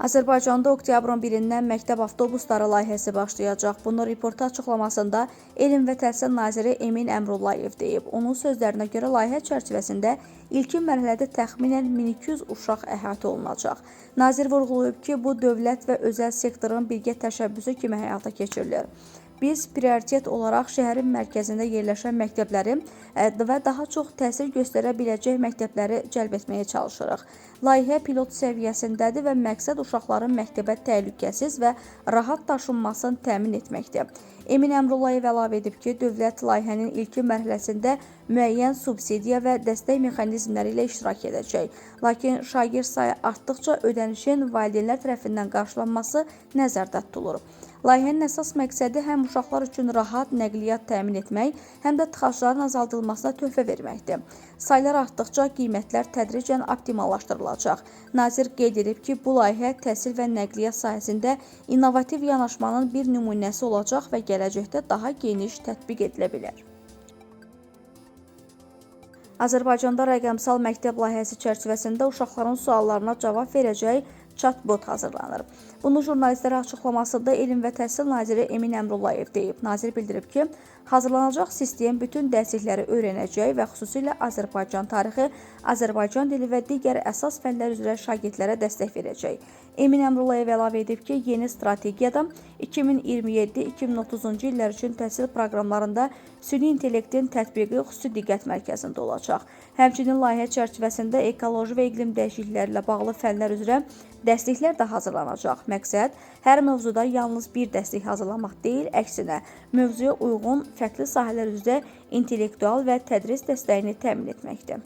Azərbaycanda oktyabrın 1-dən məktəb avtobusları layihəsi başlayacaq. Bunu reportaj açıqlamasında Elm və Təhsil naziri Emin Əmrullayev deyib. Onun sözlərinə görə layihə çərçivəsində ilkin mərhələdə təxminən 1200 uşaq əhatə olunacaq. Nazir vurğulayıb ki, bu dövlət və özəl sektorun birgə təşəbbüsü kimi həyata keçirilir. Biz prioritet olaraq şəhərin mərkəzində yerləşən məktəbləri və daha çox təsir göstərə biləcək məktəbləri cəlb etməyə çalışırıq. Layihə pilot səviyyəsindədir və məqsəd uşaqların məktəbə təhlükəsiz və rahat daşınmasını təmin etməkdir. Emin Əmrullayev əlavə edib ki, dövlət layihənin ilkin mərhələsində müəyyən subsidiya və dəstək mexanizmləri ilə iştirak edəcək. Lakin şagird sayı artdıqca ödənişin valideynlər tərəfindən qarşılanması nəzərdə tutulur. Layihənin əsas məqsədi həm uşaqlar üçün rahat nəqliyyat təmin etmək, həm də tıxacların azaldılmasına töhfə verməkdir. Saylar artdıqca qiymətlər tədricən optimallaşdırılacaq. Nazir qeyd edib ki, bu layihə təhsil və nəqliyyat sahəsində innovativ yanaşmanın bir nümunəsi olacaq və gələcəkdə daha geniş tətbiq edilə bilər. Azərbaycanda rəqəmsal məktəb layihəsi çərçivəsində uşaqların suallarına cavab verəcək chatbot hazırlanır. Bunu jurnalistlərə açıqlamasında Elm və Təhsil naziri Emin Əmrullayev deyib. Nazir bildirib ki, hazırlanacaq sistem bütün dərslikləri öyrənəcək və xüsusilə Azərbaycan tarixi, Azərbaycan dili və digər əsas fənlər üzrə şagirdlərə dəstək verəcək. Emin Əmrullayev əlavə edib ki, yeni strategiyada 2027-2030-cu illər üçün təhsil proqramlarında süni intellektin tətbiqi xüsusi diqqət mərkəzində olacaq. Həmçinin layihə çərçivəsində ekoloji və iqlim dəyişiklikləri ilə bağlı fənlər üzrə dərsliklər də hazırlanacaq. Məqsəd hər mövzuda yalnız bir dərslik hazırlamaq deyil, əksinə mövzuya uyğun fərqli sahələr üzrə intellektual və tədris dəstəyini təmin etməkdir.